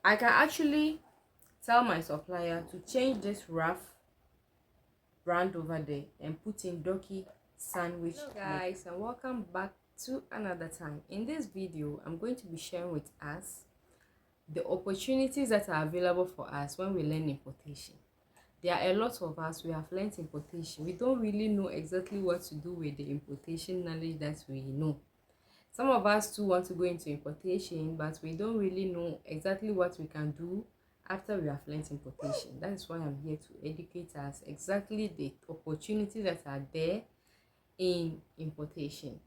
I can actually tell my supplier to change this rough brand over there and put in Doki sandwich. Hello guys, and welcome back to another time. In this video, I'm going to be sharing with us the opportunities that are available for us when we learn importation. There are a lot of us, we have learned importation. We don't really know exactly what to do with the importation knowledge that we know. Some of us too want to go into importation, but we don't really know exactly what we can do after we have learned importation. That is why I'm here to educate us exactly the opportunities that are there in importation.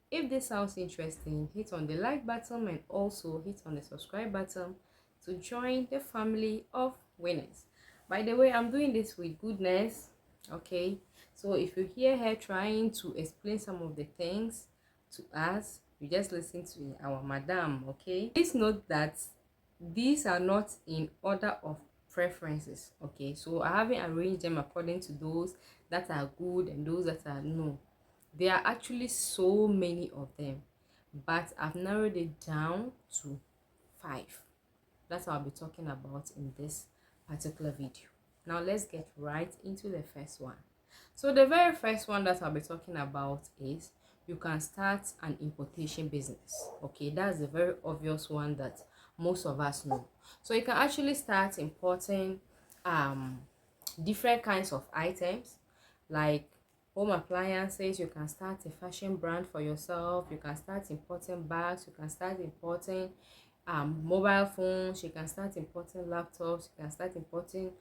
If this sounds interesting, hit on the like button and also hit on the subscribe button to join the family of winners. By the way, I'm doing this with goodness, okay? So if you hear her trying to explain some of the things to us, you just listen to our madam, okay? Please note that these are not in order of preferences, okay? So I haven't arranged them according to those that are good and those that are no. There are actually so many of them, but I've narrowed it down to 5. That's what I'll be talking about in this particular video. Now let's get right into the first one. So the very first one that I'll be talking about is you can start an importation business. Okay, that's the very obvious one that most of us know. So you can actually start importing different kinds of items like home appliances. You can start a fashion brand for yourself. You can start importing bags. You can start importing mobile phones. You can start importing laptops. You can start importing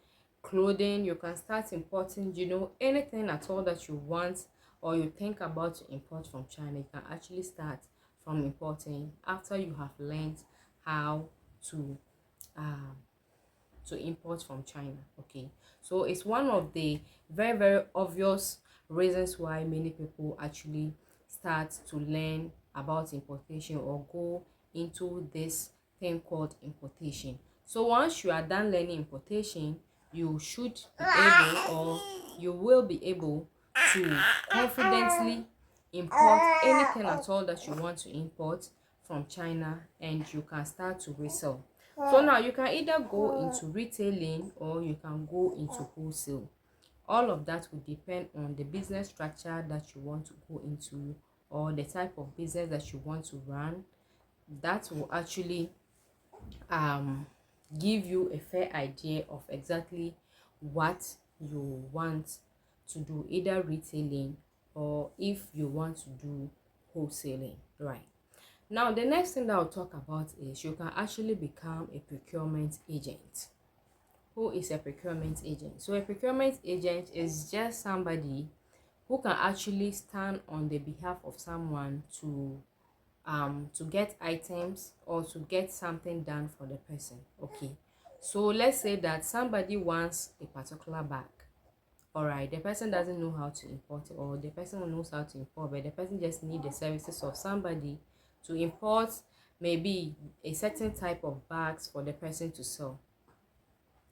clothing. You can start importing, anything at all that you want or you think about to import from China. You can actually start from importing after you have learned how to import from China. Okay, so it's one of the very obvious reasons why many people actually start to learn about importation or go into this thing called importation. So once you are done learning importation, you should be able or you will be able to confidently import anything at all that you want to import from China, and you can start to resell. So now you can either go into retailing or you can go into wholesale. All of that will depend on the business structure that you want to go into or the type of business that you want to run. That will actually give you a fair idea of exactly what you want to do, either retailing or if you want to do wholesaling, right? Now the next thing that I'll talk about is you can actually become a procurement agent. Who is a procurement agent? So a procurement agent is just somebody who can actually stand on the behalf of someone to get items or to get something done for the person. Okay, so let's say that somebody wants a particular bag. All right, the person doesn't know how to import it, or the person knows how to import, but the person just needs the services of somebody to import maybe a certain type of bags for the person to sell.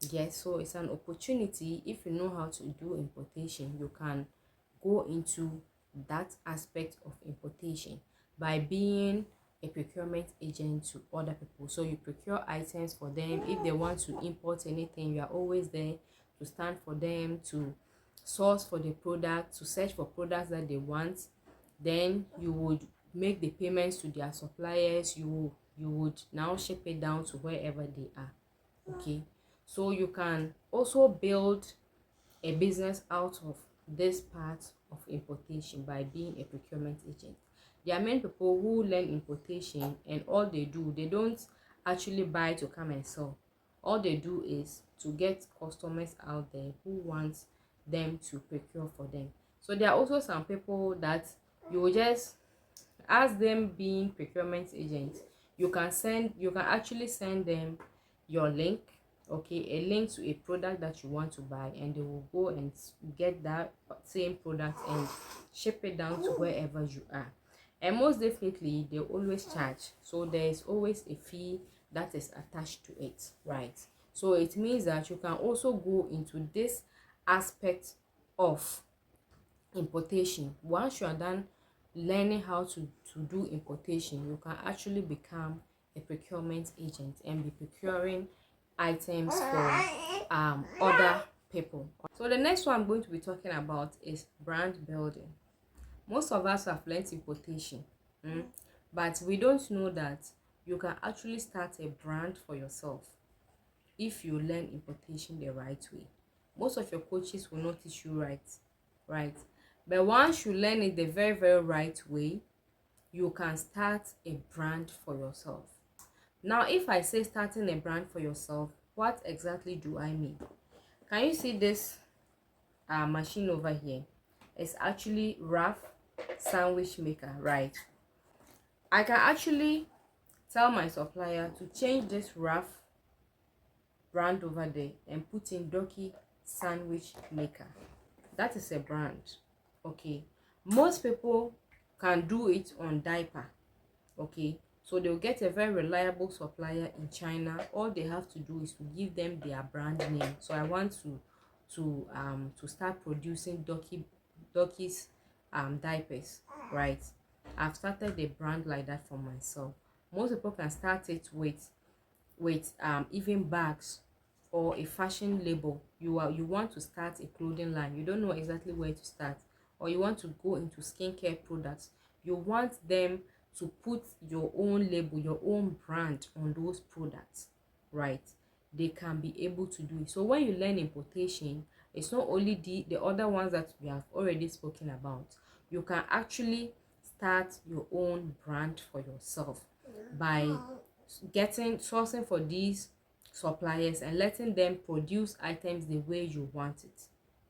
Yes, so it's an opportunity. If you know how to do importation, you can go into that aspect of importation by being a procurement agent to other people. So you procure items for them. If they want to import anything, you are always there to stand for them, to source for the product, to search for products that they want. Then you would make the payments to their suppliers. You would now ship it down to wherever they are. Okay, so you can also build a business out of this part of importation by being a procurement agent. There are many people who learn importation and all they do, they don't actually buy to come and sell. All they do is to get customers out there who want them to procure for them. So there are also some people that you will just, as them being procurement agents, you can actually send them your link, okay, a link to a product that you want to buy, and they will go and get that same product and ship it down to wherever you are. And most definitely they always charge, so there is always a fee that is attached to it, right? So it means that you can also go into this aspect of importation. Once you are done learning how to do importation, you can actually become a procurement agent and be procuring items for other people. So the next one I'm going to be talking about is brand building. Most of us have learned importation, but we don't know that you can actually start a brand for yourself if you learn importation the right way. Most of your coaches will not teach you right? But once you learn it the very, very right way, you can start a brand for yourself. Now, if I say starting a brand for yourself, what exactly do I mean? Can you see this machine over here? It's actually rough sandwich maker, right? I can actually tell my supplier to change this rough brand over there and put in Doki sandwich maker. That is a brand. Okay, most people can do it on diaper. Okay, so they'll get a very reliable supplier in China. All they have to do is to give them their brand name. So I want to start producing Doki's diapers, right? I've started a brand like that for myself. Most people can start it with even bags or a fashion label. You want to start a clothing line, you don't know exactly where to start, or you want to go into skincare products, you want them to put your own label, your own brand on those products, right? They can be able to do it. So when you learn importation, it's not only the other ones that we have already spoken about. You can actually start your own brand for yourself by sourcing for these suppliers and letting them produce items the way you want it.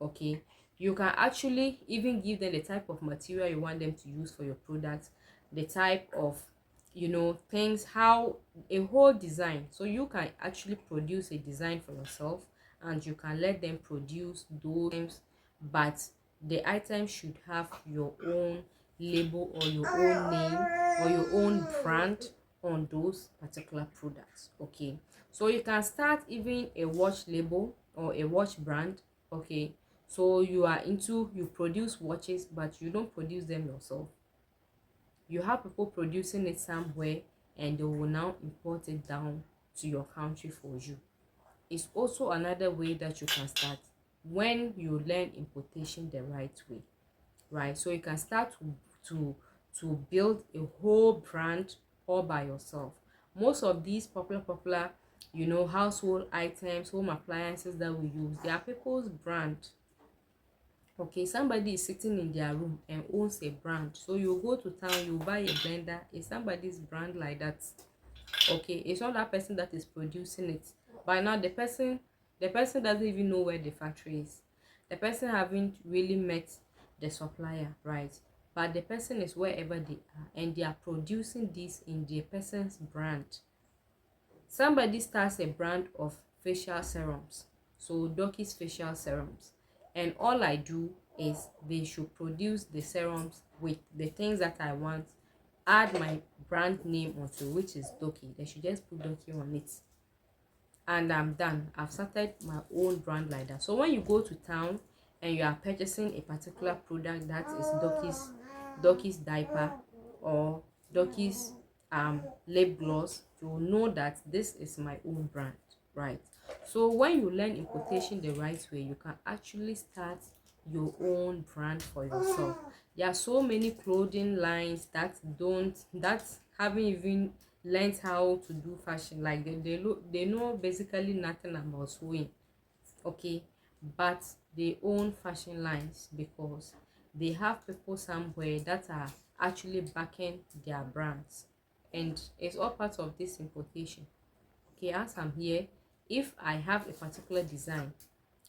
Okay, you can actually even give them the type of material you want them to use for your products, the type of things, how a whole design. So you can actually produce a design for yourself and you can let them produce those items, but the item should have your own label or your own name or your own brand on those particular products. Okay, so you can start even a watch label or a watch brand. Okay, so you produce watches but you don't produce them yourself. You have people producing it somewhere and they will now import it down to your country for you. It's also another way that you can start when you learn importation the right way, right? So you can start to build a whole brand all by yourself. Most of these popular household items, home appliances that we use, they are people's brand. Okay, somebody is sitting in their room and owns a brand, so you go to town, you buy a blender, it's somebody's brand like that. Okay, it's not that person that is producing it. By now the person doesn't even know where the factory is. The person haven't really met the supplier, right? But the person is wherever they are and they are producing this in the person's brand. Somebody starts a brand of facial serums, so Doki's facial serums, and all I do is they should produce the serums with the things that I want, add my brand name onto, which is Doki. They should just put Doki on it and I'm done. I've started my own brand like that. So when you go to town and you are purchasing a particular product that is Doki's diaper or Doki's lip gloss, you will know that this is my own brand, right? So when you learn importation the right way, you can actually start your own brand for yourself. There are so many clothing lines that haven't even learned how to do fashion. Like they know basically nothing about sewing. Okay, but they own fashion lines because they have people somewhere that are actually backing their brands, and it's all part of this importation. Okay, as I'm here, if I have a particular design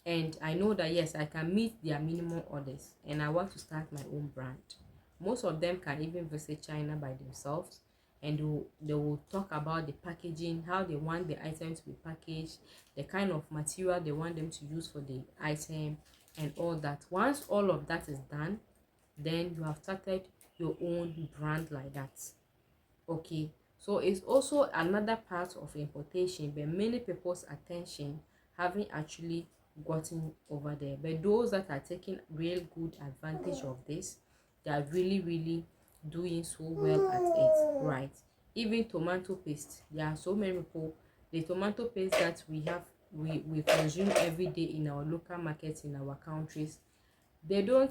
and I know that yes, I can meet their minimum orders and I want to start my own brand, most of them can even visit China by themselves and they will talk about the packaging, how they want the item to be packaged, the kind of material they want them to use for the item and all that. Once all of that is done, then you have started your own brand like that. Okay, so it's also another part of importation, but many people's attention haven't actually gotten over there. But those that are taking real good advantage of this, they are really doing so well at it, right? Even tomato paste, there are so many people the tomato paste that we consume every day in our local markets in our countries,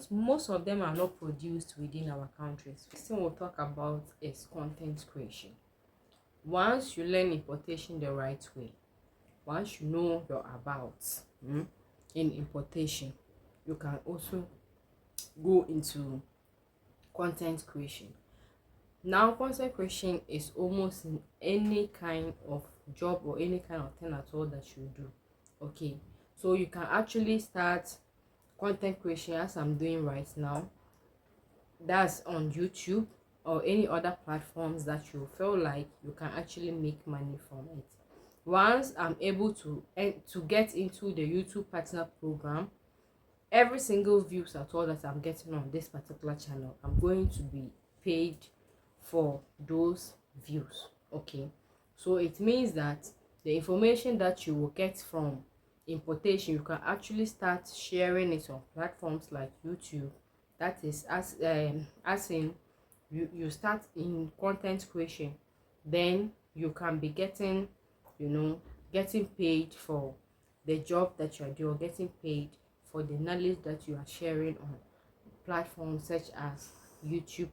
most of them are not produced within our countries. Next thing we'll talk about is content creation. Once you learn importation the right way, once you know your about in importation, you can also go into content creation. Now, content creation is almost in any kind of job or any kind of thing at all that you do. Okay, so you can actually start content creation as I'm doing right now. That's on YouTube or any other platforms that you feel like you can actually make money from it. Once I'm able to get into the YouTube partner program, every single views at all that I'm getting on this particular channel, I'm going to be paid for those views. Okay, so it means that the information that you will get from importation, you can actually start sharing it on platforms like YouTube. That is as in you start in content creation, then you can be getting, getting paid for the job that you are doing, getting paid for the knowledge that you are sharing on platforms such as YouTube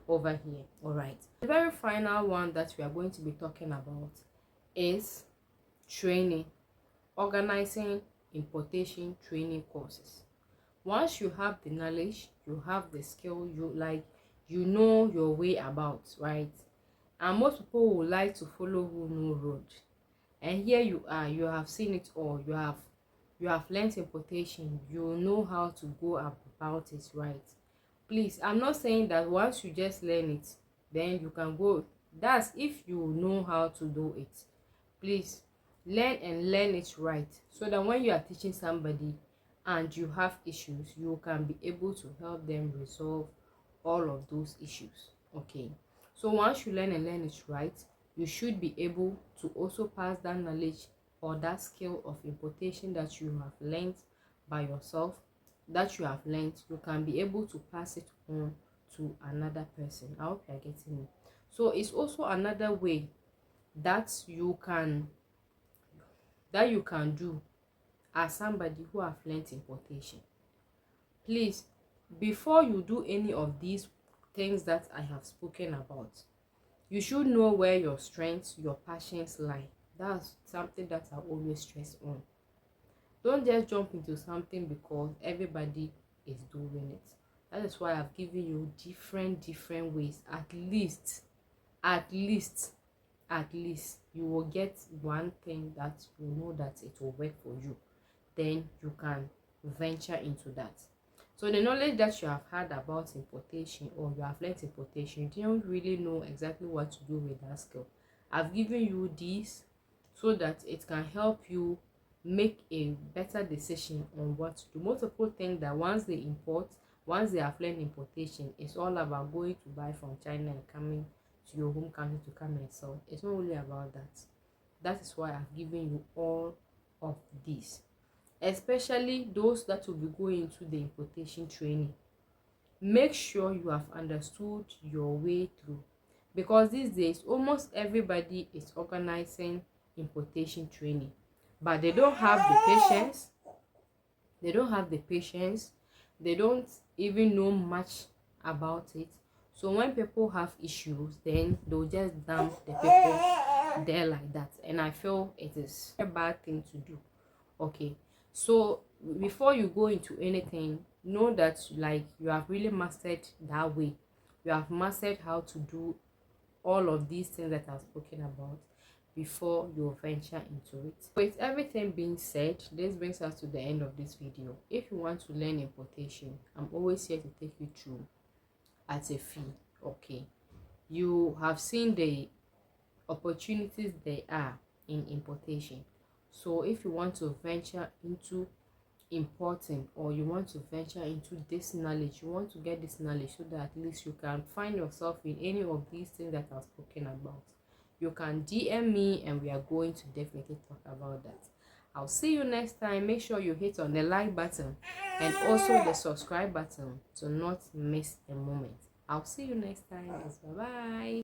over here. All right, the very final one that we are going to be talking about is training, organizing importation training courses. Once you have the knowledge, you have the skill, you know your way about, right? And most people would like to follow who know road. And here you are, you have seen it all, you have learned importation, you know how to go about it, right? Please, I'm not saying that once you just learn it, then you can go. That's if you know how to do it. Please learn and learn it right, so that when you are teaching somebody and you have issues, you can be able to help them resolve all of those issues. Okay, so once you learn and learn it right, you should be able to also pass that knowledge or that skill of importation that you have learned by yourself, you can be able to pass it on to another person. I hope you're getting me. So it's also another way that you can do as somebody who have learned importation. Please, before you do any of these things that I have spoken about, you should know where your strengths, your passions lie. That's something that I always stress on. Don't just jump into something because everybody is doing it. That is why I've given you different ways. At least you will get one thing that you know that it will work for you. Then you can venture into that. So the knowledge that you have had about importation, or you have learned importation, you don't really know exactly what to do with that skill. I've given you this so that it can help you make a better decision on what to do. Most people think that once they have learned importation, it's all about going to buy from China and coming to your home country to come and sell. It's not really about that. That is why I've given you all of this, especially those that will be going into the importation training. Make sure you have understood your way through, because these days almost everybody is organizing importation training, but they don't have the patience, they don't even know much about it. So when people have issues, then they'll just dump the people there like that, and I feel it is a bad thing to do. Okay, so before you go into anything, know that you have really mastered that way. You have mastered how to do all of these things that I've spoken about before you venture into it. With everything being said, this brings us to the end of this video. If you want to learn importation, I'm always here to take you through at a fee. Okay, you have seen the opportunities there are in importation. So if you want to venture into importing, or you want to venture into this knowledge, you want to get this knowledge so that at least you can find yourself in any of these things that I've spoken about, you can DM me and we are going to definitely talk about that. I'll see you next time. Make sure you hit on the like button and also the subscribe button to not miss a moment. I'll see you next time. Bye bye.